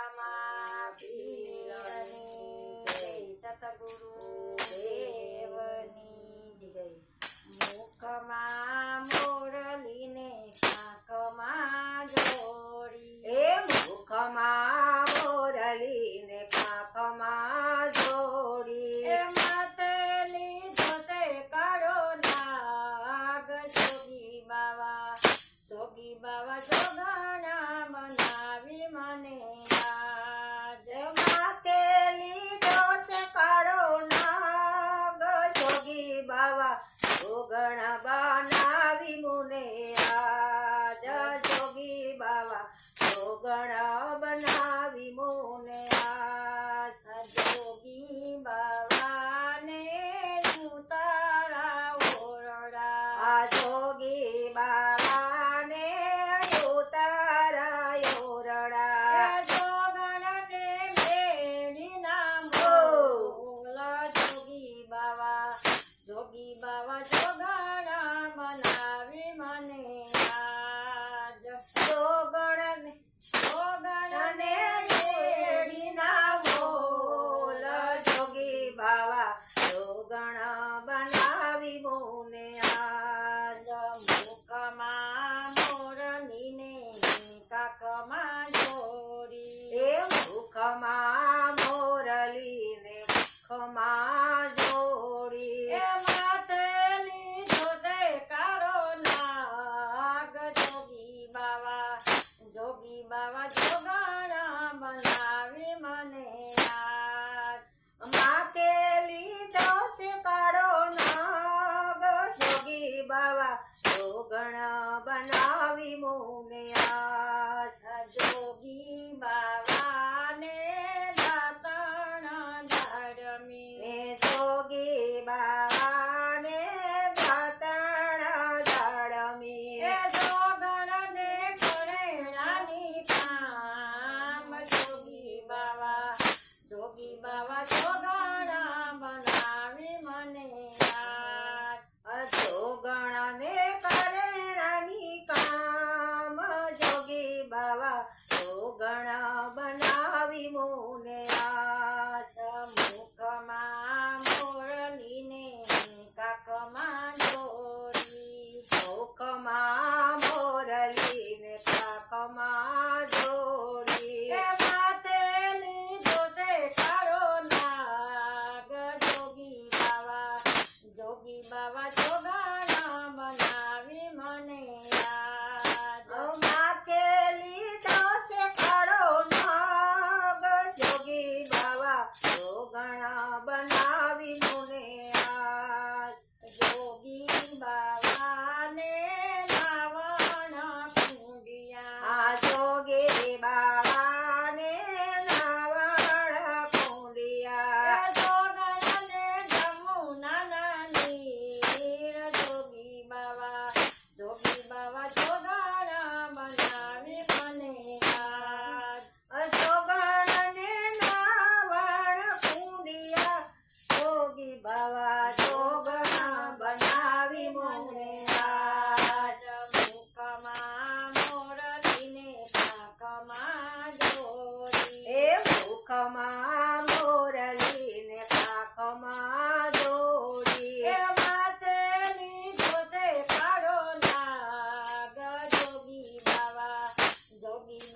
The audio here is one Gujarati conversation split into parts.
રામા પીરની જય, સતગુરુ દેવની જય। મુખમાં મોરલીને કાંખમાં જોડી, એ મુખમાં મોરલીને કાંખમાં જોડી, એ માથે લીધો તે કાળો નાગ, જોગી બાવા જોગણા બનાવી મને આજ। માથે લીધો તે કાળો નાગ, જોગી બાવા જોગણા બનાવી મુને આજ। જોગી બાવા જોગણા બનાવી મુને આજ। જોગી બાવાને ઉતારા ઓરડા, આ જોગી બાવાને ઉતારા ઓરડા, જોગણને બેડીના મોલ, જોગી બાવા જોગણા બનાવી મને આજ। જોગણને બેડીના મોલ, જોગી બાવા જોગણા બનાવી મુને આજ। મુખમાં મોરલીને કાંખમાં જોડી, એ મુખમાં મોરલીને મુખમાં જોડી, એ માથે લીધો તે કાળો નાગ, જોગી બાવા જોગણા બનાવી મને આજ। માથે લીધો તે કાળો નાગ, જોગી બાવા જોગણા બનાવી મુને આજ। જોગી બાવાને દાંતણ ધરમી, એ જોગી બાવાને દાંતણ દાડમી, એ જોગણને ઘરેણાની કામ, જોગી બાવા જોગણા બનાવી મને આજ। જોગણને કરેણાની કામ, જોગી બાવા જોગણા બનાવી મુને આજ। મુખમાં મોરલીને કાંખમાં જોડી, મુખમાં મોરલીને કાંખમાં જોડી, એ માથે લીધો તે કાળો નાગ, જોગી બાવા જોગણા બનાવી મને આજ। માથે લીધો તે કાળો નાગ, જોગી બાવા જોગણા બનાવી મુને આજ। જોગી બાવાને નાવણ કુંડિયા, આ જોગી બાવાને નાવણ કુંડિયા, જોગણને જમુનાના નીર, જોગી બાવા જોગણા બનાવી મને આજ। જોગણને નાવણ કુંડિયા, જોગી બાવા જોગણા બનાવી મુને આજ। મુખમાં મોરલીને કાંખમાં જોડી, એ મુખમાં મોરલીને કાંખમાં જોડી, એ માથે લીધો તે કાળો નાગ, જોગી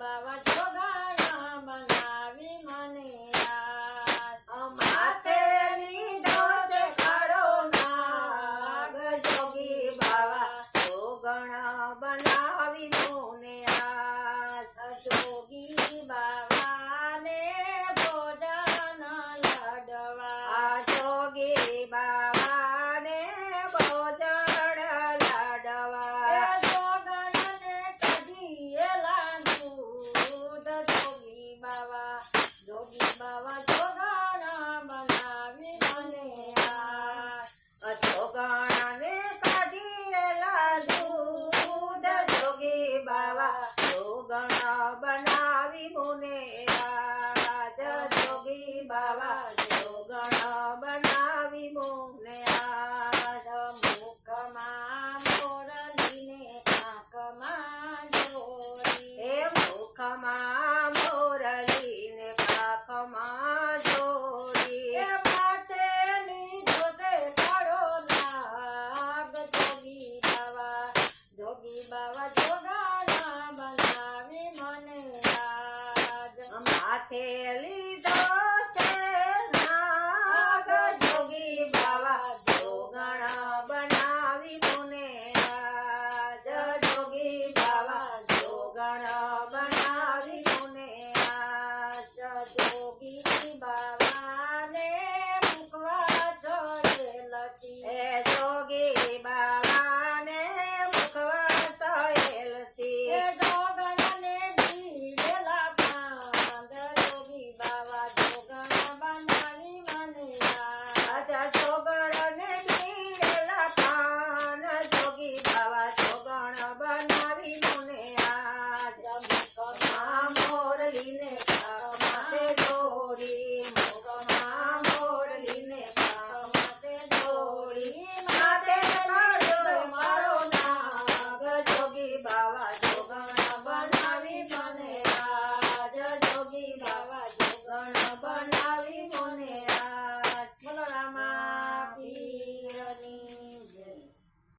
બાવા જોગણા બનાવી મને આજ। માથે લીધો તે કાળો નાગ, જોગી બાવા જોગણા બનાવી મુને આજ। જોગી બાવાને ભોજન લાડવા, આ જોગી બાવાને ભોજન લાડવા, એ જોગણને કઢીએલા દૂધ, જોગી બાવા જોગણા બનાવી મને આજ। જોગણાને કાઢીએલા દૂધ, જોગી બાવા જોગણા બનાવી મુને આજ। જોગી બાવા જોગણા બનાવી મુને આજ। મુખમાં મોરલીને કાંખમાં જોડી, એ મુખમાં મોરલી રાખેલી